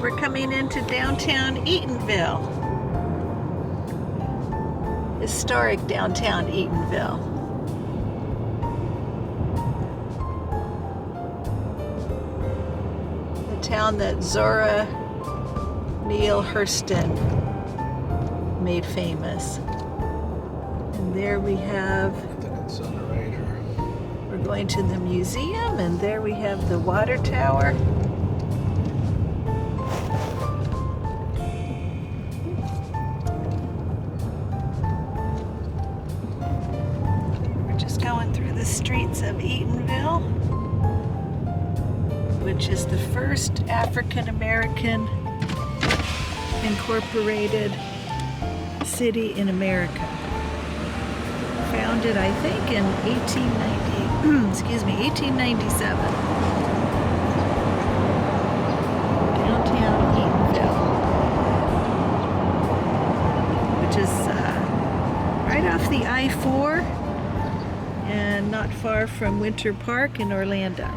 We're coming into downtown Eatonville. Historic downtown Eatonville. The town that Zora Neale Hurston made famous. And there we have, we're going to the museum, and there we have the water tower. We're just going through the streets of Eatonville, which is the first African-American incorporated city in America. Founded, I think, in 1897. Downtown Eatonville, which is right off the I-4 and not far from Winter Park in Orlando.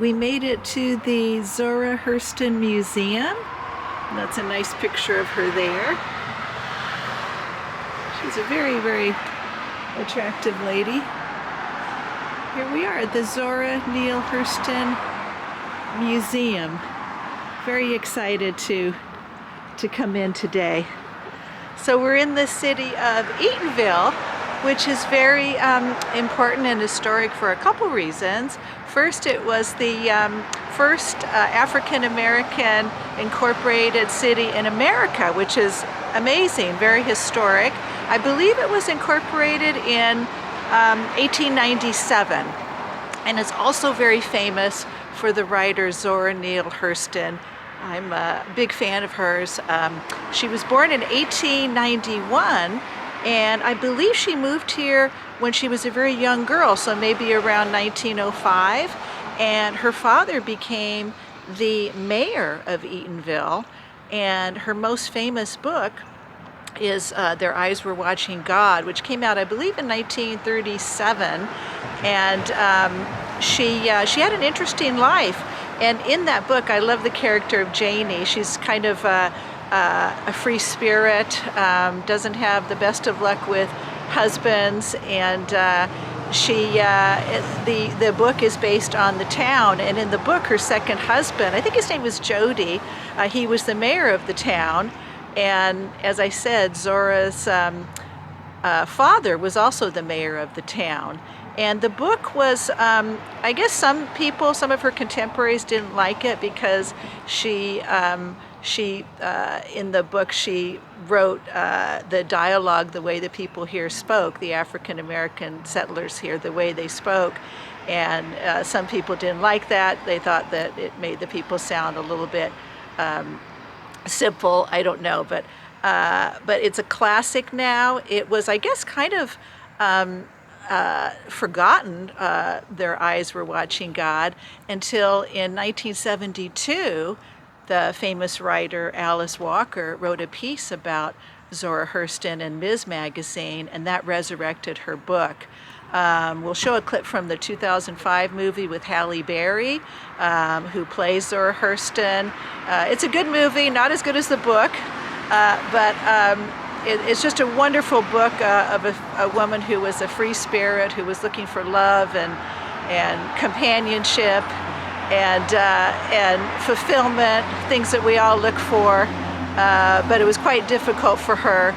We made it to the Zora Hurston Museum. And that's a nice picture of her there. She's a very, very attractive lady. Here we are at the Zora Neale Hurston Museum. Very excited to come in today. So we're in the city of Eatonville, which is very important and historic for a couple reasons. First, it was the first African-American incorporated city in America, which is amazing, very historic. I believe it was incorporated in 1897, and it's also very famous for the writer Zora Neale Hurston. I'm a big fan of hers. She was born in 1891, and I believe she moved here when she was a very young girl, so maybe around 1905. And her father became the mayor of Eatonville, and her most famous book is Their Eyes Were Watching God, which came out, I believe, in 1937. And she had an interesting life. And in that book, I love the character of Janie. She's kind of a free spirit, doesn't have the best of luck with husbands, and the book is based on the town. And in the book, her second husband, I think his name was Jody, he was the mayor of the town. And as I said, Zora's father was also the mayor of the town. And the book was, I guess some of her contemporaries didn't like it because in the book, she wrote the dialogue the way the people here spoke, the African-American settlers here, the way they spoke. And some people didn't like that. They thought that it made the people sound a little bit simple. I don't know, but it's a classic now. It was, I guess, kind of forgotten, Their Eyes Were Watching God, until in 1972, the famous writer Alice Walker wrote a piece about Zora Hurston in Ms. Magazine, and that resurrected her book. We'll show a clip from the 2005 movie with Halle Berry, who plays Zora Hurston. It's a good movie, not as good as the book, but it's just a wonderful book of a woman who was a free spirit, who was looking for love and companionship and fulfillment, things that we all look for. But it was quite difficult for her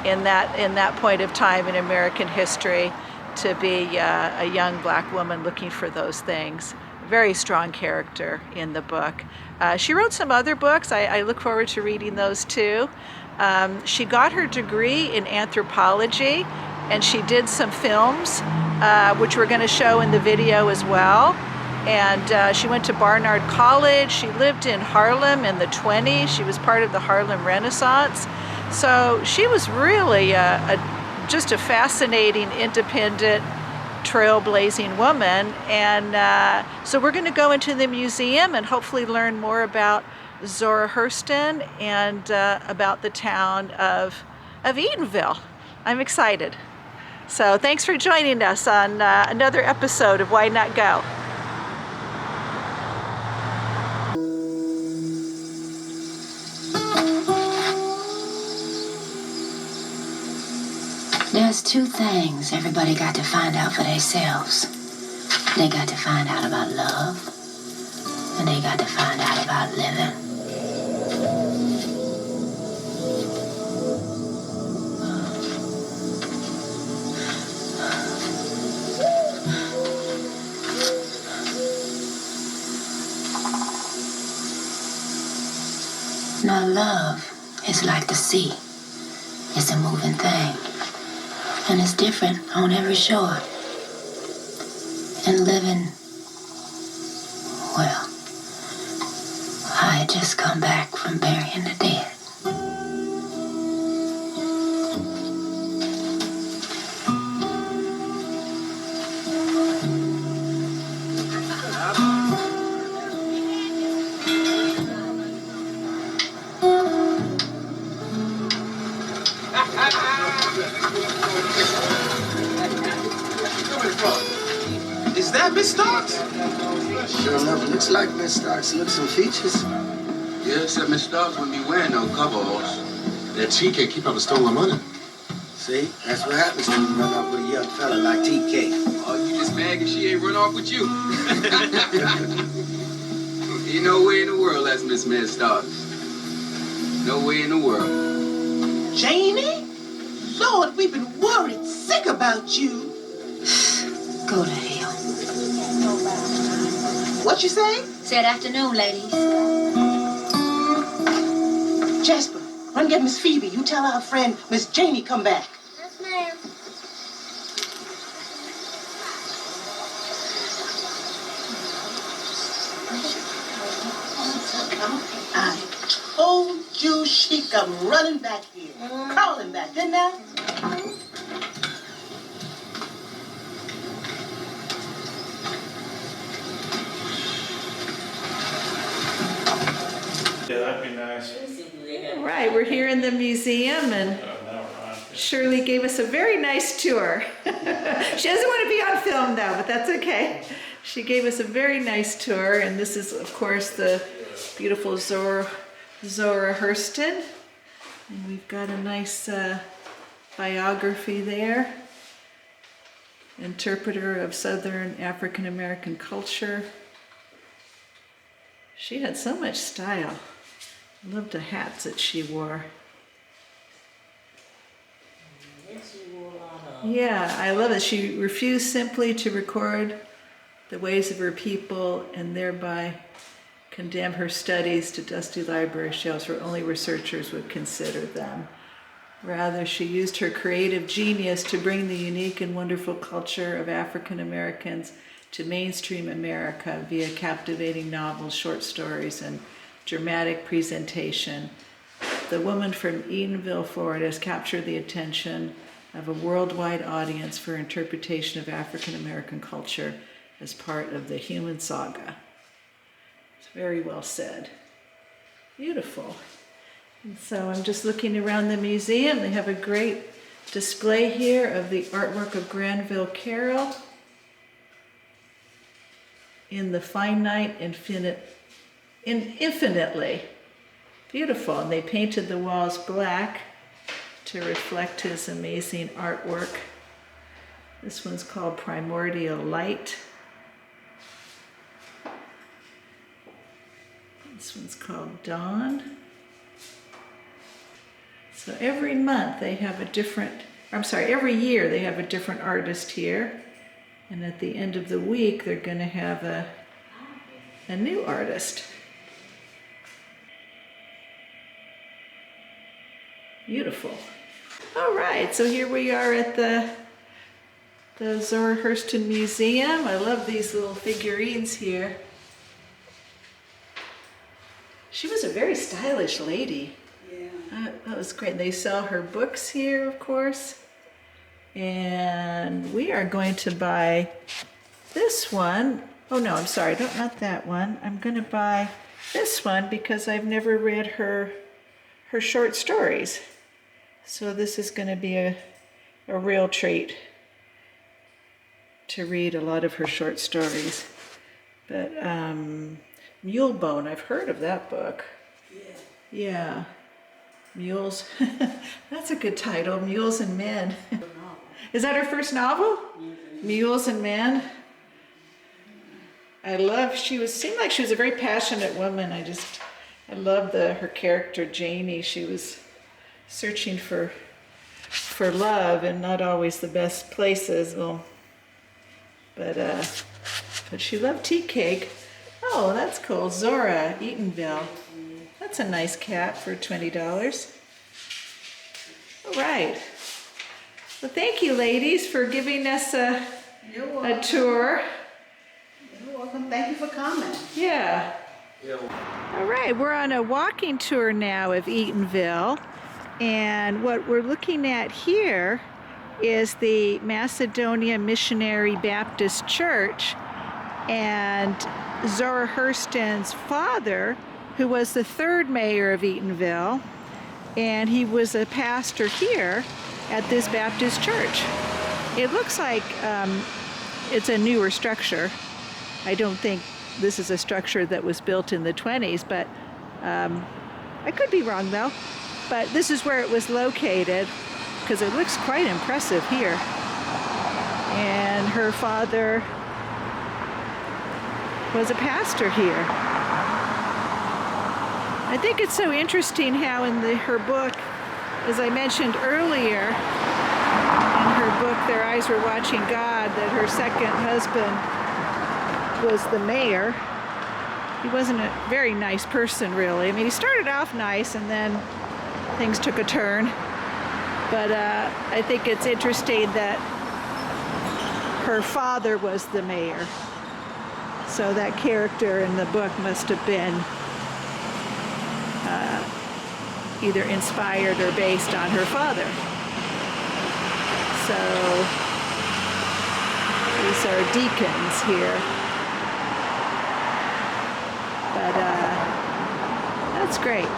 in that point of time in American history to be a young black woman looking for those things. Very strong character in the book. She wrote some other books. I look forward to reading those too. She got her degree in anthropology, and she did some films, which we're going to show in the video as well. And she went to Barnard College. She lived in Harlem in the 20s. She was part of the Harlem Renaissance. So she was really just a fascinating, independent trailblazing woman. And so we're going to go into the museum and hopefully learn more about Zora Hurston and about the town of Eatonville. I'm excited. So thanks for joining us on another episode of Why Not Go. There's two things everybody got to find out for themselves. They got to find out about love, and they got to find out about living. Now love is like the sea. It's a moving thing. And it's different on every shore. And living, well, I had just come back from burying the dead. Is that Miss Starks? Sure enough, looks like Miss Starks. Looks and features. Yeah, except Miss Starks wouldn't be wearing no coveralls. That T can't keep up with stolen money. See, that's what happens when you run off with a young fella like TK. Oh, you just mad because she ain't run off with you. Ain't no way in the world that's Miss Starks. No way in the world. Janie? Lord, we've been worried sick about you. Go to hell. What you say? Said afternoon, ladies. Jasper, run get Miss Phoebe. You tell our friend Miss Janie come back. Yes, ma'am. I told you she'd come running back here. Crawling back, didn't I? Yeah, that'd be nice. All right, we're here in the museum and Shirley gave us a very nice tour. She doesn't want to be on film though, but that's okay. She gave us a very nice tour, and this is of course the beautiful Zora Hurston. And we've got a nice biography there. Interpreter of Southern African American culture. She had so much style. I loved the hats that she wore. Yeah, I love it. She refused simply to record the ways of her people and thereby condemn her studies to dusty library shelves where only researchers would consider them. Rather, she used her creative genius to bring the unique and wonderful culture of African Americans to mainstream America via captivating novels, short stories, and dramatic presentation. The woman from Eatonville, Florida, has captured the attention of a worldwide audience for interpretation of African American culture as part of the human saga. It's very well said. Beautiful. And so I'm just looking around the museum. They have a great display here of the artwork of Granville Carroll in the finite infinitely. Beautiful. And they painted the walls black to reflect his amazing artwork. This one's called Primordial Light. This one's called Dawn. So every month they have every year they have a different artist here. And at the end of the week, they're going to have a new artist. Beautiful. All right, so here we are at the Zora Hurston Museum. I love these little figurines here. She was a very stylish lady. Yeah. That was great. They sell her books here, of course. And we are going to buy this one. Oh no, I'm sorry, not that one. I'm going to buy this one because I've never read her short stories. So this is going to be a real treat to read a lot of her short stories. But Mule Bone, I've heard of that book. Yeah. Mules. That's a good title, Mules and Men. Is that her first novel? Mules and Men. Seemed like she was a very passionate woman. I loved her character, Janie. She was searching for love in not always the best places. But she loved tea cake. Oh, that's cool. Zora, Eatonville. That's a nice cat for $20. All right. Well, thank you, ladies, for giving us a tour. You're welcome. Thank you for coming. Yeah. All right, we're on a walking tour now of Eatonville. And what we're looking at here is the Macedonia Missionary Baptist Church. And Zora Hurston's father, who was the third mayor of Eatonville, and he was a pastor here at this Baptist church. It looks like it's a newer structure. I don't think this is a structure that was built in the 20s, but I could be wrong though. But this is where it was located, because it looks quite impressive here. And her father was a pastor here. I think it's so interesting how in her book, as I mentioned earlier, in her book, Their Eyes Were Watching God, that her second husband was the mayor. He wasn't a very nice person, really. I mean, he started off nice and then things took a turn. But I think it's interesting that her father was the mayor. So that character in the book must have been either inspired or based on her father. So these are deacons here. But that's great.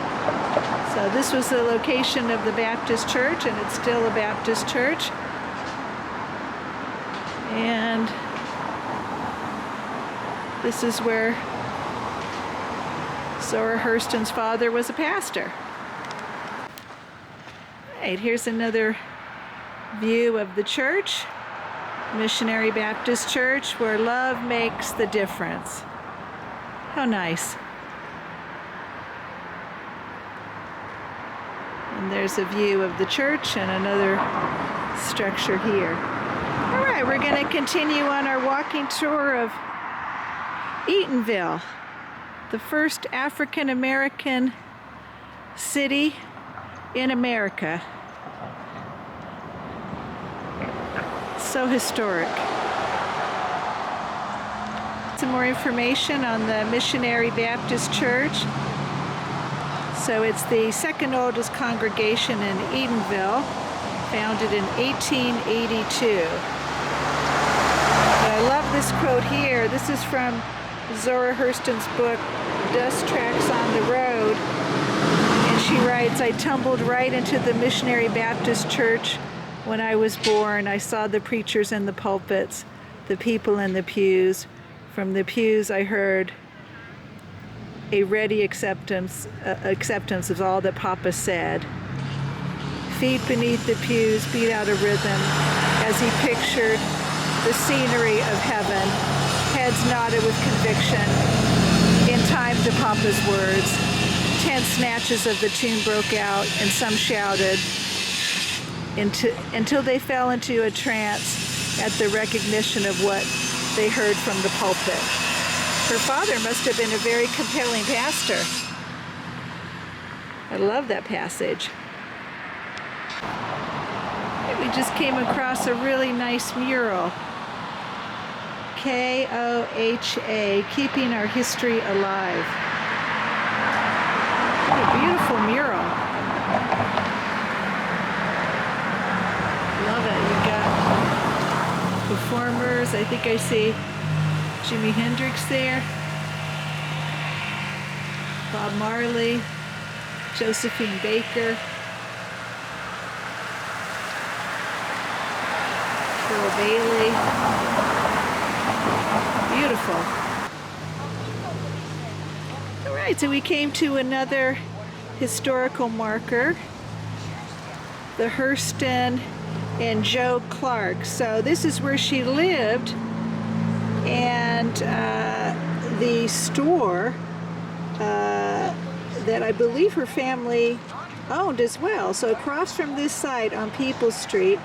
So this was the location of the Baptist church, and it's still a Baptist church. And this is where Zora Hurston's father was a pastor. Right, here's another view of the church, Missionary Baptist Church, where love makes the difference. How nice. And there's a view of the church and another structure here. All right, we're going to continue on our walking tour of Eatonville, the first African American city in America. So historic. Some more information on the Missionary Baptist Church. So it's the second oldest congregation in Eatonville, founded in 1882. But I love this quote here. This is from Zora Hurston's book, Dust Tracks on the Road. And she writes, "I tumbled right into the Missionary Baptist Church when I was born. I saw the preachers in the pulpits, the people in the pews. From the pews I heard a ready acceptance of all that Papa said. Feet beneath the pews beat out a rhythm as he pictured the scenery of heaven. Heads nodded with conviction in time to Papa's words. Tense snatches of the tune broke out, and some shouted until they fell into a trance at the recognition of what they heard from the pulpit." Her father must have been a very compelling pastor. I love that passage. We just came across a really nice mural. KOHA, Keeping Our History Alive. What a beautiful mural. Love it. You've got house. I think I see Jimi Hendrix there, Bob Marley, Josephine Baker, Pearl Bailey. Beautiful. All right, so we came to another historical marker, the Hurston and Joe Clark. So this is where she lived, and the store that I believe her family owned as well. So across from this side on Peoples Street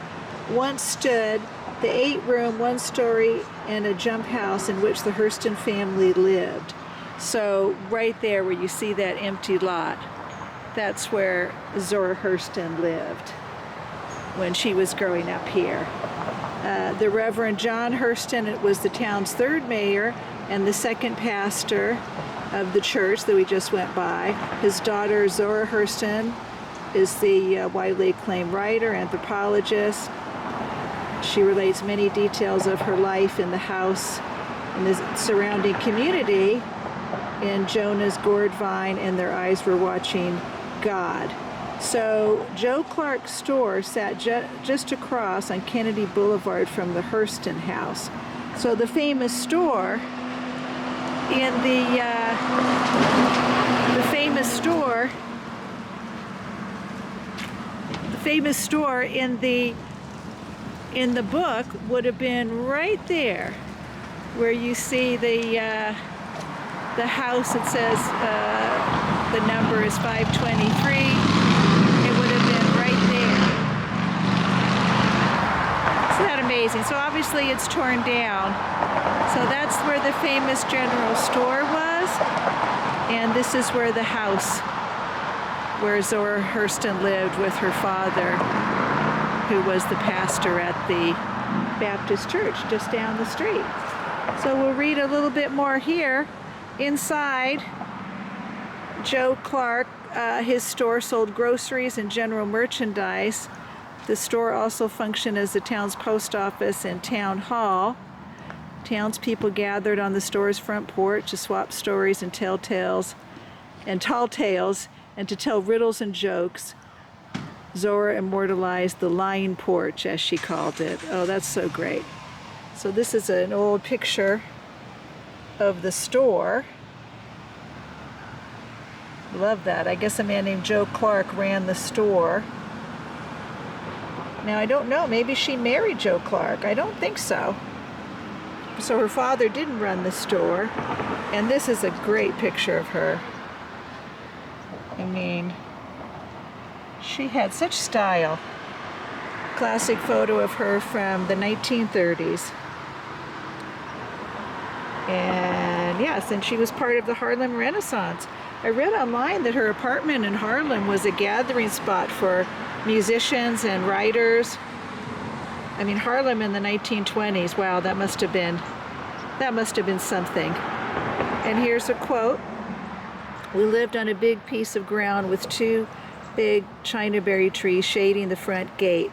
once stood the 8-room, 1-story, and a jump house in which the Hurston family lived. So right there where you see that empty lot, that's where Zora Hurston lived when she was growing up here. The Reverend John Hurston was the town's 3rd mayor and the 2nd pastor of the church that we just went by. His daughter Zora Hurston is the widely acclaimed writer, anthropologist. She relates many details of her life in the house and the surrounding community in Jonah's gourd vine and Their Eyes Were Watching God. So Joe Clark's store sat just across on Kennedy Boulevard from the Hurston house. So the famous store in the famous store in the book would have been right there where you see the house that says the number is 523. It would have been right there. Isn't that amazing? So obviously it's torn down. So that's where the famous general store was, and this is where the house where Zora Hurston lived with her father, who was the pastor at the Baptist church just down the street. So we'll read a little bit more here. Inside, Joe Clark, his store sold groceries and general merchandise. The store also functioned as the town's post office and town hall. Townspeople gathered on the store's front porch to swap stories and tell tales and tall tales and to tell riddles and jokes. Zora immortalized the lying porch, as she called it. Oh, that's so great. So this is an old picture of the store. Love that. I guess a man named Joe Clark ran the store. Now, I don't know. Maybe she married Joe Clark. I don't think so. So her father didn't run the store. And this is a great picture of her. I mean, she had such style. Classic photo of her from the 1930s. And yes, and she was part of the Harlem Renaissance. I read online that her apartment in Harlem was a gathering spot for musicians and writers. I mean, Harlem in the 1920s, wow, that must have been something. And here's a quote. We lived on a big piece of ground with 2 big chinaberry trees shading the front gate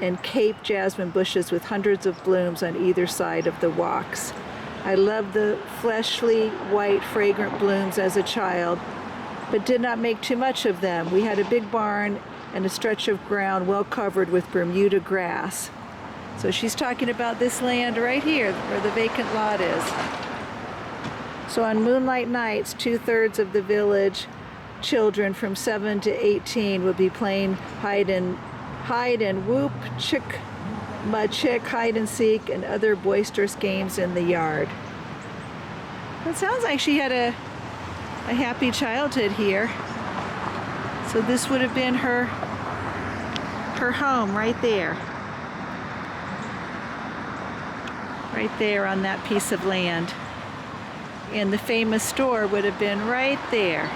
and Cape jasmine bushes with hundreds of blooms on either side of the walks. I loved the fleshly, white, fragrant blooms as a child, but did not make too much of them. We had a big barn and a stretch of ground well covered with Bermuda grass. So she's talking about this land right here where the vacant lot is. So on moonlight nights, 2/3 of the village children from 7 to 18 would be playing hide and whoop, chick, mud chick, hide and seek, and other boisterous games in the yard. It sounds like she had a happy childhood here. So this would have been her home right there. Right there on that piece of land. And the famous store would have been right there,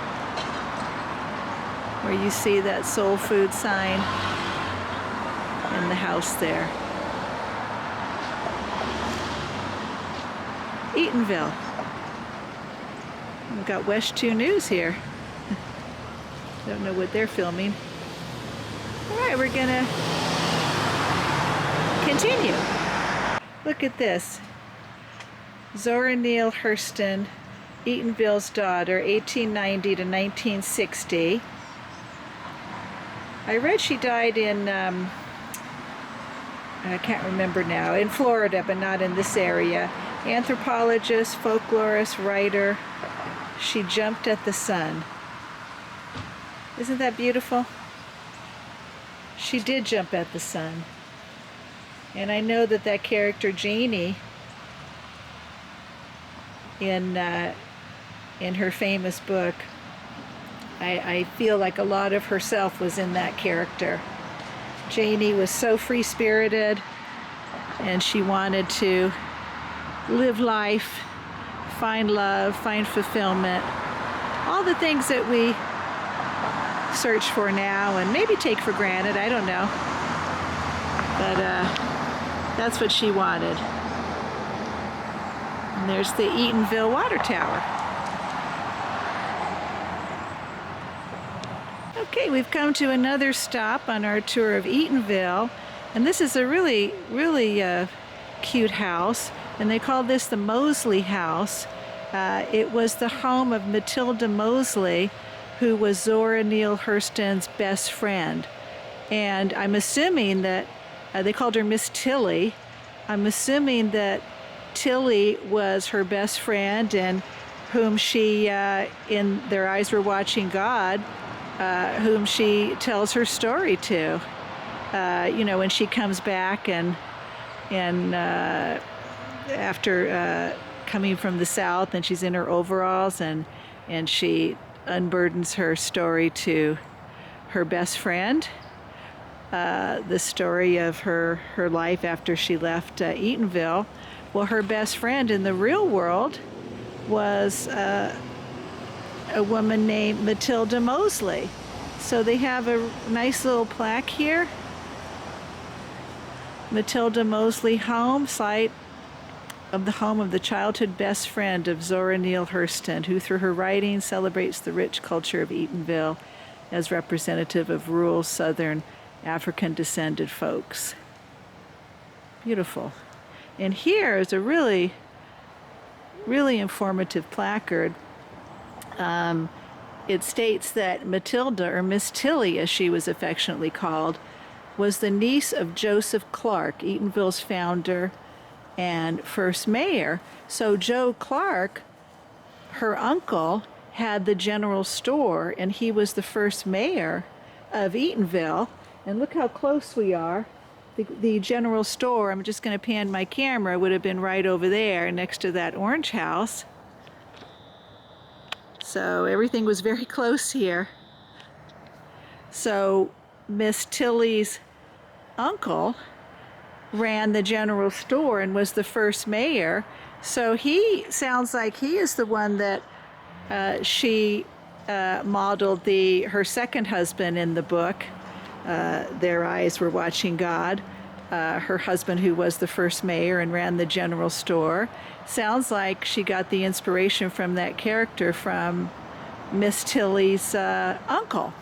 where you see that soul food sign in the house there. Eatonville. We've got West 2 News here. Don't know what they're filming. All right, we're gonna continue. Look at this. Zora Neale Hurston, Eatonville's daughter, 1890 to 1960. I read she died in, I can't remember now, in Florida, but not in this area. Anthropologist, folklorist, writer. She jumped at the sun. Isn't that beautiful? She did jump at the sun. And I know that that character, Janie, in her famous book, I feel like a lot of herself was in that character. Janie was so free-spirited, and she wanted to live life, find love, find fulfillment, all the things that we search for now and maybe take for granted, I don't know. But that's what she wanted. And there's the Eatonville water tower. Okay, we've come to another stop on our tour of Eatonville, and this is a really cute house, and they call this the Mosley House. It was the home of Matilda Mosley, who was Zora Neale Hurston's best friend. And I'm assuming that they called her Miss Tilly. I'm assuming that Tilly was her best friend, and whom she, in Their Eyes Were Watching God, whom she tells her story to. You know, when she comes back and after coming from the South, and she's in her overalls, and she unburdens her story to her best friend. The story of her life after she left Eatonville. Well, her best friend in the real world was a woman named Matilda Mosley. So they have a nice little plaque here. Matilda Mosley home, site of the home of the childhood best friend of Zora Neale Hurston, who through her writing celebrates the rich culture of Eatonville as representative of rural Southern African-descended folks. Beautiful. And here is a really informative placard. It states that Matilda, or Miss Tilly as she was affectionately called, was the niece of Joseph Clark, Eatonville's founder and first mayor. So Joe Clark, her uncle, had the general store, and he was the first mayor of Eatonville. And look how close we are. The general store, I'm just going to pan my camera, would have been right over there next to that orange house. So everything was very close here. So Miss Tilly's uncle ran the general store and was the first mayor. So he sounds like he is the one that she modeled her second husband in the book. Their Eyes Were Watching God. Her husband, who was the first mayor and ran the general store. Sounds like she got the inspiration from that character from Miss Tilly's uncle.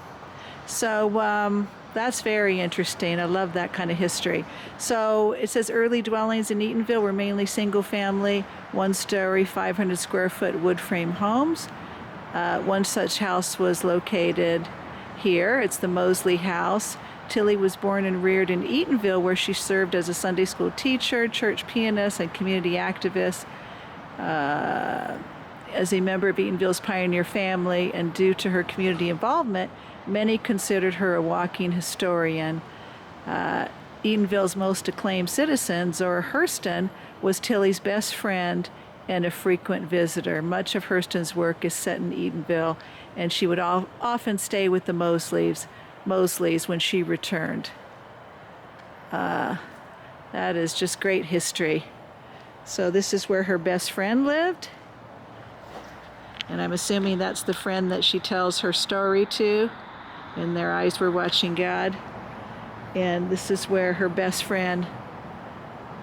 So that's very interesting. I love that kind of history. So it says early dwellings in Eatonville were mainly single-family, one-story, 500-square-foot wood frame homes. One such house was located here. It's the Mosley House. Tilly was born and reared in Eatonville, where she served as a Sunday school teacher, church pianist, and community activist. As a member of Eatonville's pioneer family, and due to her community involvement, many considered her a walking historian. Eatonville's most acclaimed citizen, Zora Hurston, was Tilly's best friend and a frequent visitor. Much of Hurston's work is set in Eatonville, and she would often stay with the Mosleys when she returned. That is just great history. So this is where her best friend lived, and I'm assuming that's the friend that she tells her story to in Their Eyes Were Watching God. And this is where her best friend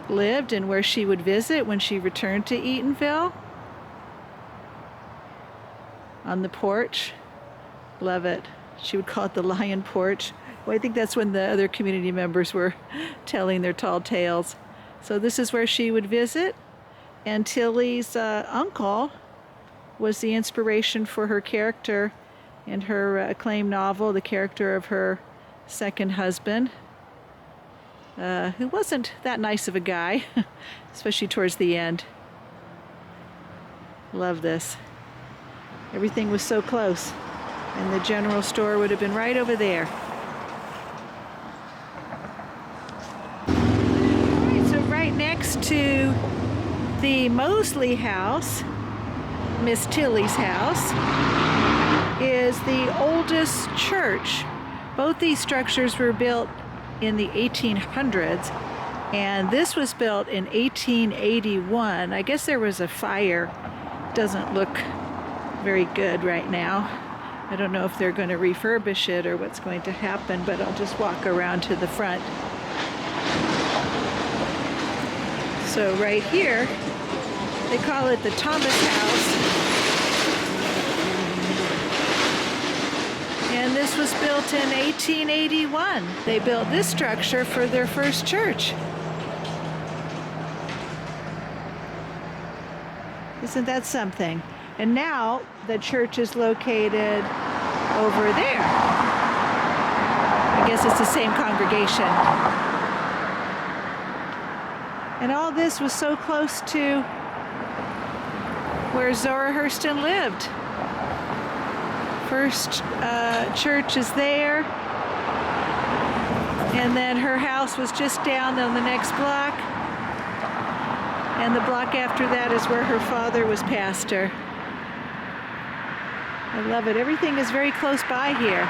lived and where she would visit when she returned to Eatonville. On the porch. Love it. She would call it the lion porch. Well, I think that's when the other community members were telling their tall tales. So this is where she would visit, and Tilly's uncle was the inspiration for her character in her acclaimed novel, the character of her second husband, who wasn't that nice of a guy, especially towards the end. Love this. Everything was so close, and the general store would have been right over there. All right, so right next to the Mosley house, Miss Tilly's house, is the oldest church. Both these structures were built in the 1800s, and this was built in 1881. I guess there was a fire. Doesn't look very good right now. I don't know if they're going to refurbish it or what's going to happen, but I'll just walk around to the front. So right here, they call it the Thomas House. And this was built in 1881. They built this structure for their first church. Isn't that something? And now the church is located over there. I guess it's the same congregation. And all this was so close to where Zora Hurston lived. First church is there, and then her house was just down on the next block, and the block after that is where her father was pastor. I love it. Everything is very close by here.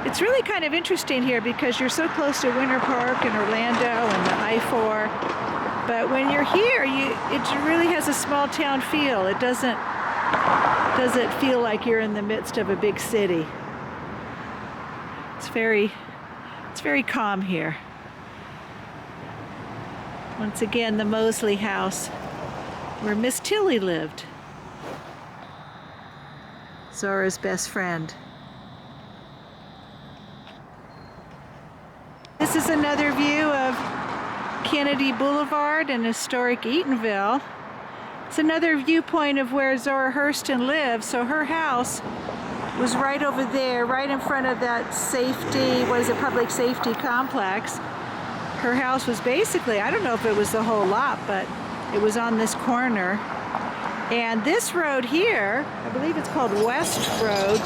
It's really kind of interesting here because you're so close to Winter Park and Orlando and the I-4, but when you're here, it really has a small town feel. It doesn't feel like you're in the midst of a big city. It's very calm here. Once again, the Mosley house where Miss Tilly lived. Zora's best friend. This is another view of Kennedy Boulevard and historic Eatonville. It's another viewpoint of where Zora Hurston lived. So her house was right over there, right in front of that public safety complex. Her house was basically, I don't know if it was the whole lot, but it was on this corner. And this road here, I believe it's called West Road,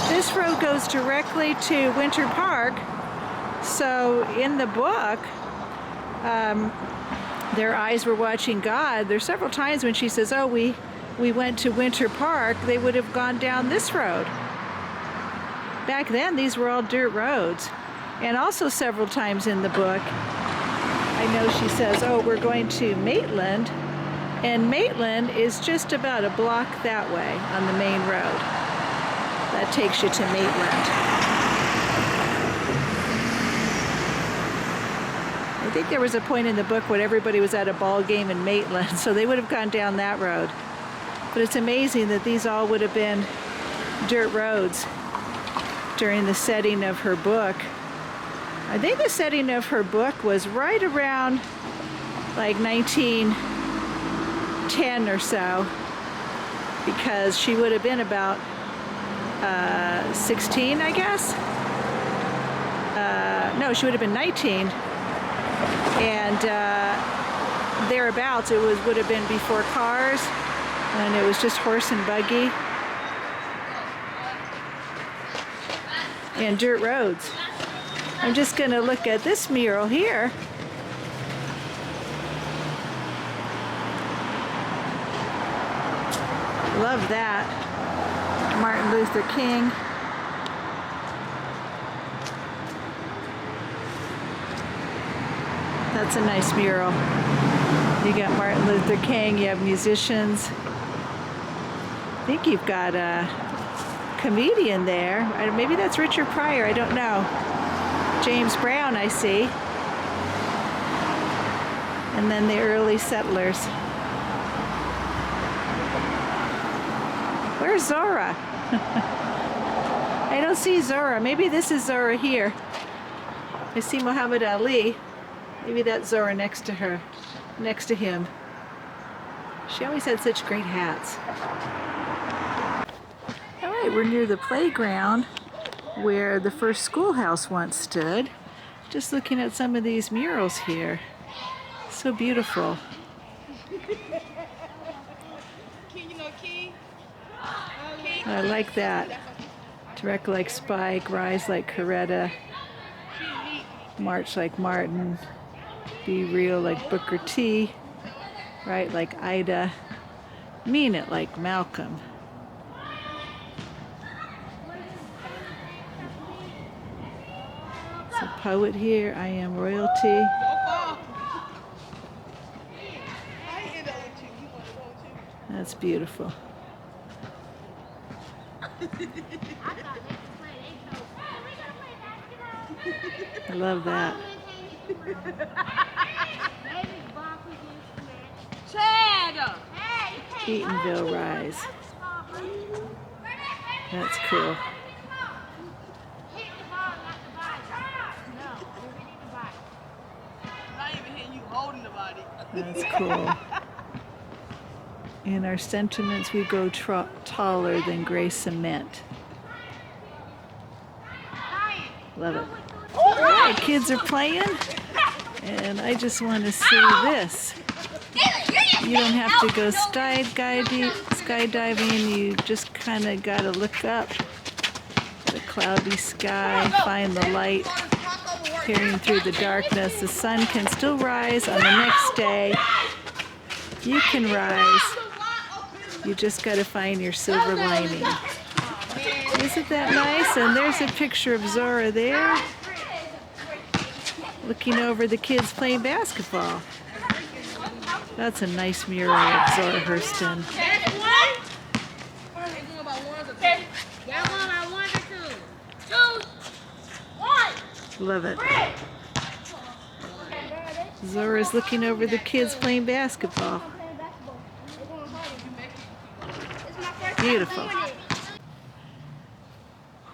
this road goes directly to Winter Park. So in the book, their eyes were watching God. There's several times when she says, oh, we went to Winter Park, they would have gone down this road. Back then, these were all dirt roads. And also several times in the book, I know she says, oh, we're going to Maitland. And Maitland is just about a block that way on the main road. That takes you to Maitland. I think there was a point in the book when everybody was at a ball game in Maitland, so they would have gone down that road. But it's amazing that these all would have been dirt roads during the setting of her book. I think the setting of her book was right around like 1910 or so, because she would have been about 16, I guess. No, she would have been 19. And thereabouts, would have been before cars, and it was just horse and buggy and dirt roads. I'm just going to look at this mural here. Love that. Martin Luther King. That's a nice mural. You got Martin Luther King, you have musicians. I think you've got a comedian there. Maybe that's Richard Pryor, I don't know. James Brown, I see. And then the early settlers. Where's Zora? I don't see Zora. Maybe this is Zora here. I see Muhammad Ali. Maybe that's Zora next to her, next to him. She always had such great hats. All right, we're near the playground where the first schoolhouse once stood. Just looking at some of these murals here. So beautiful. I like that. Direct like Spike, rise like Coretta, march like Martin, be real like Booker T, write like Ida, mean it like Malcolm. It's a poet here, I am royalty. That's beautiful. I love that. Eatonville rise. That's cool. That's cool. In our sentiments, we go taller than gray cement. Love it. All right, kids are playing, and I just want to see this. You don't have to go skydiving. You just kind of got to look up the cloudy sky, find the light peering through the darkness. The sun can still rise on the next day. You can rise. You just got to find your silver lining. Isn't that nice? And there's a picture of Zora there, looking over the kids playing basketball. That's a nice mural of Zora Hurston. Love it. Zora's looking over the kids playing basketball. Beautiful.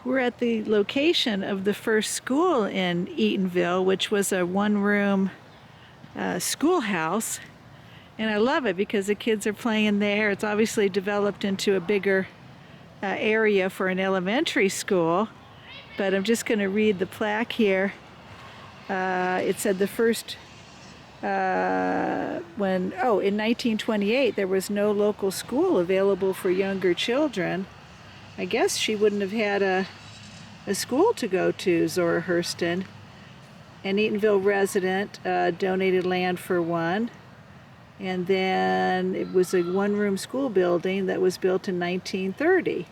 We're at the location of the first school in Eatonville, which was a one-room schoolhouse. And I love it because the kids are playing there. It's obviously developed into a bigger area for an elementary school. But I'm just going to read the plaque here. It said the first, in 1928, there was no local school available for younger children. I guess she wouldn't have had a school to go to, Zora Hurston. An Eatonville resident donated land for one. And then it was a one-room school building that was built in 1930.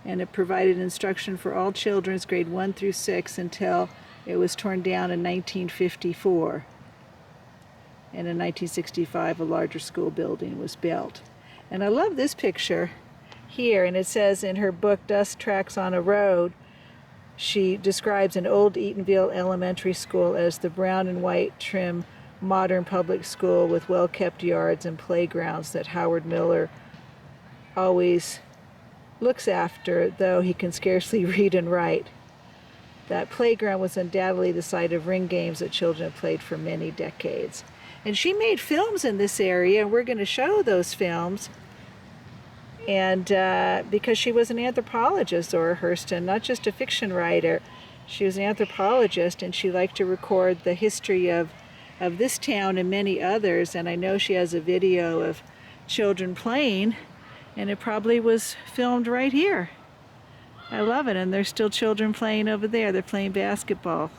And it provided instruction for all children's grade 1 through 6 until it was torn down in 1954. And in 1965, a larger school building was built. And I love this picture here, and it says in her book, Dust Tracks on a Road, she describes an old Eatonville elementary school as the brown and white trim modern public school with well-kept yards and playgrounds that Howard Miller always looks after, though he can scarcely read and write. That playground was undoubtedly the site of ring games that children played for many decades. And she made films in this area, and we're going to show those films. And because she was an anthropologist, Zora Hurston, not just a fiction writer, she was an anthropologist, and she liked to record the history of this town and many others. And I know she has a video of children playing, and it probably was filmed right here. I love it, and there's still children playing over there. They're playing basketball.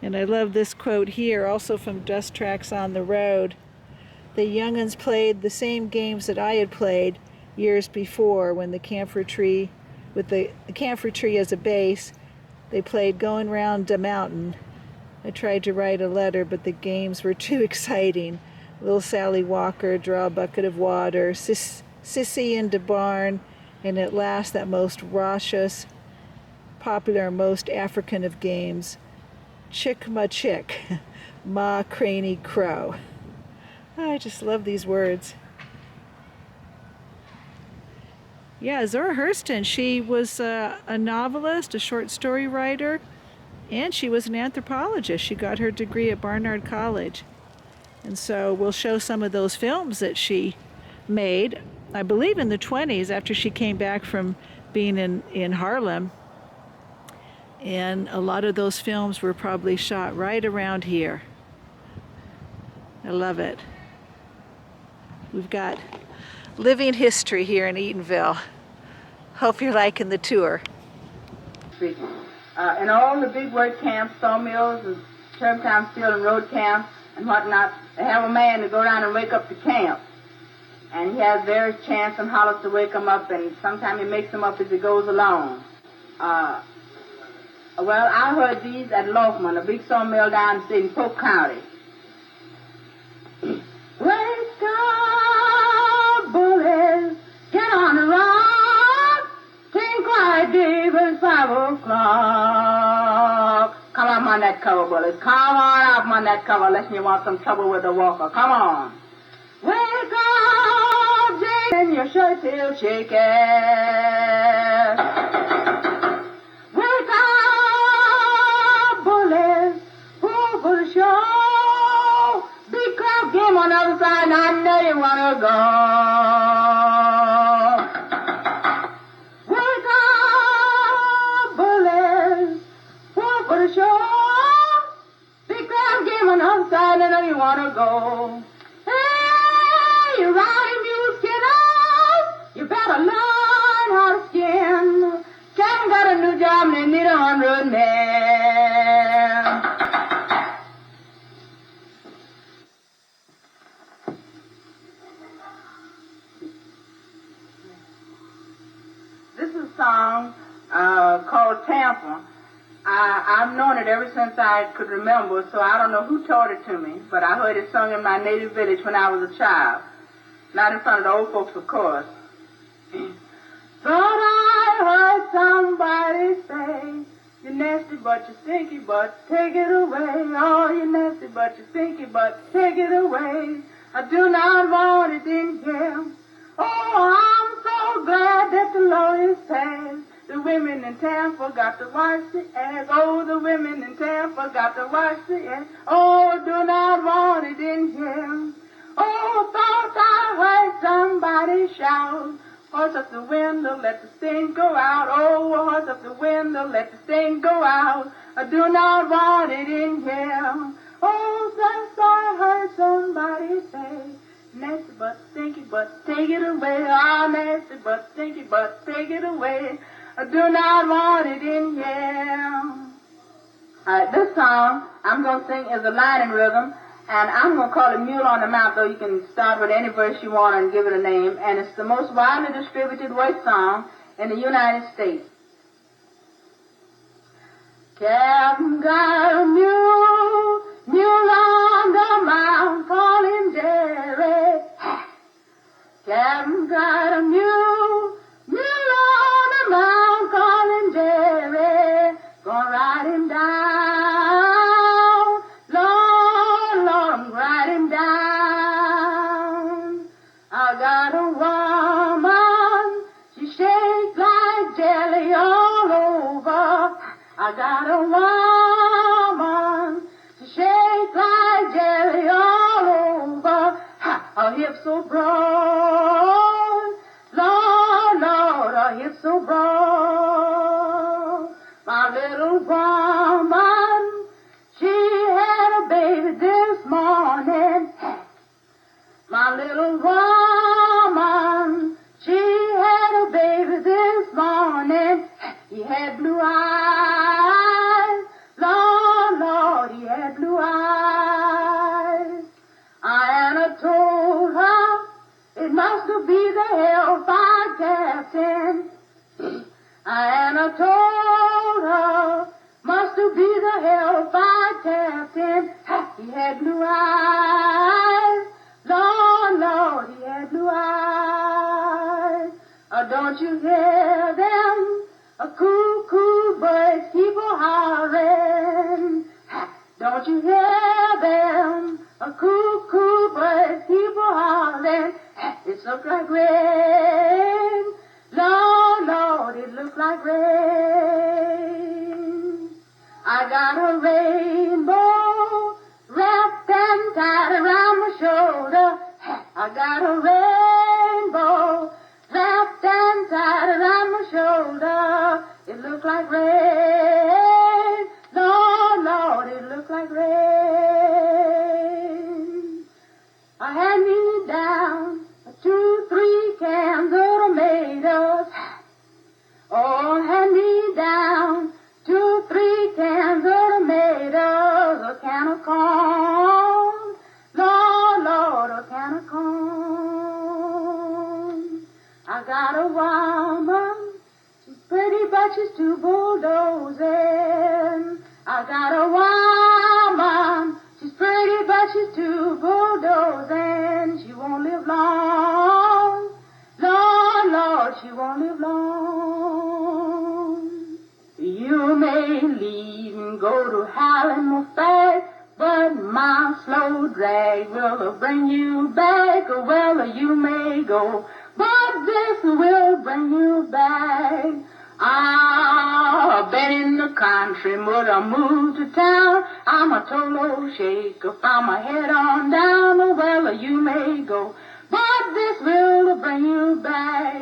And I love this quote here, also from Dust Tracks on the Road. The young'uns played the same games that I had played years before when the camphor tree, with the camphor tree as a base, they played going round the mountain. I tried to write a letter, but the games were too exciting. Little Sally Walker, draw a bucket of water, Sissy into barn, and at last that most raucous, popular, most African of games, Chick ma chick, ma craney crow. I just love these words. Yeah, Zora Hurston, she was a novelist, a short story writer. And she was an anthropologist. She got her degree at Barnard College. And so we'll show some of those films that she made, I believe in the 20s, after she came back from being in Harlem. And a lot of those films were probably shot right around here. I love it. We've got living history here in Eatonville. Hope you're liking the tour. In all the big work camps, sawmills and turpentine steel and road camps and whatnot, they have a man to go down and wake up the camp. And he has various chants and hollers to wake them up, and sometimes he makes them up as he goes along. Well, I heard these at Loafman, a big sawmill down in Polk County. Wake up, bullies, get on the rock, think quiet, David, 5 o'clock. Come on on that cover, bullies. Come on up on that cover, unless you want some trouble with the walker. Come on. Wake up, Jake, and your shirt tail shaking. Wake up, bullies, who for the show? Big crowd game on the other side, and I know you want to go. Wake up, bullies, who for the show? Big crowd game on the other side, and I know you want to go. Hey, you riding mule skinners, you better learn how to skin. Captain got a new job, and they need 100 men. This is a song called Tampa. I've known it ever since I could remember, so I don't know who taught it to me, but I heard it sung in my native village when I was a child. Not in front of the old folks, of course. Thought I heard somebody say, you nasty but you stinky but take it away. Oh, you nasty but you stinky but take it away. I do not want it in here. Oh, I'm so glad that the law is passed. The women in Tampa got to wash the ass. Oh, the women in Tampa got to wash the ass. Oh, do not want it in here. Oh, thought I heard somebody shout. Horse up the window, let the steam go out. Oh, horse up the window, let the steam go out. I do not want it in here. Oh, since I heard somebody say, nasty but stinky but take it away. Oh, nasty but stinky but take it away. I do not want it in here. All right, this song I'm going to sing is a line and rhythm, and I'm going to call it Mule on the Mount, though you can start with any verse you want and give it a name, and it's the most widely distributed voice song in the United States. Captain got a mule, mule on the mount, call him Jerry. Captain got a mule, mule on the mount, call him Jerry. Gonna ride him down, Lord, Lord, I'm ride him down. I got a woman, she shakes like jelly all over. I got a woman, she shakes like jelly all over. Her hips so broad, Lord, Lord, her hips so broad. My little woman, she had a baby this morning. My little woman, she had a baby this morning. He had blue eyes, Lord, Lord, he had blue eyes. Anna told her it must be the Hellfire captain. Anna told her must be the Hellfire captain. He had blue eyes, Lord, Lord, he had blue eyes. Don't you hear them? A cuckoo birds keep a-hollering. Don't you hear them? A cuckoo birds keep a-hollering. It looks like rain. Lord, Lord, it looks like rain. I I got a rainbow wrapped and tied around my shoulder. I got a rainbow wrapped and tied around my shoulder. It looked like rain. Lord, Lord, it looked like rain. I had me down 2, 3 cans of tomatoes. Oh, hand me down 2, 3 cans of tomatoes, a can of corn, Lord, Lord, a can of corn. I got a woman, she's pretty but she's too bulldozing. I got a woman, she's pretty but she's too bulldozing. She won't live long, Lord, Lord, she won't live long. You may leave and go to Halle Berry, but my slow drag will bring you back. Well, you may go, but this will bring you back. I've been in the country, but I moved to town. I'm a total shaker from my head on down. Well, you may go, but this will bring you back.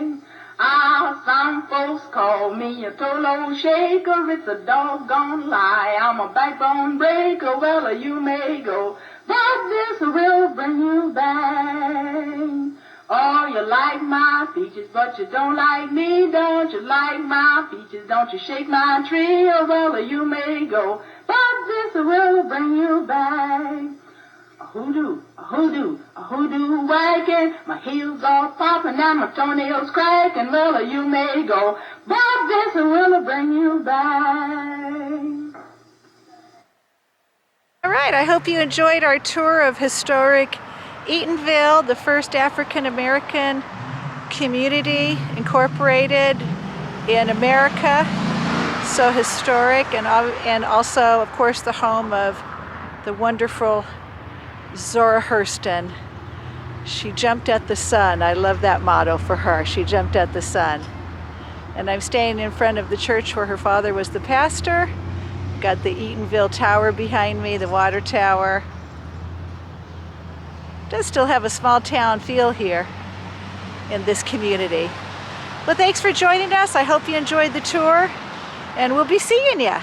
Some folks call me a total shaker. It's a doggone lie. I'm a backbone breaker. Well, you may go, but this will bring you back. Oh, you like my peaches, but you don't like me. Don't you like my peaches? Don't you shake my tree? Oh, well, you may go, but this will bring you back. A hoodoo, a hoodoo, a hoodoo wagon. My heels all popping and my toenails cracking. Well, you may go, but this will bring you back. All right, I hope you enjoyed our tour of historic Eatonville, the first African-American community incorporated in America. So historic, and also, of course, the home of the wonderful Zora Hurston. She jumped at the sun. I love that motto for her. She jumped at the sun. And I'm staying in front of the church where her father was the pastor. Got the Eatonville Tower behind me, the water tower. Does still have a small town feel here in this community. Well, thanks for joining us. I hope you enjoyed the tour, and we'll be seeing you.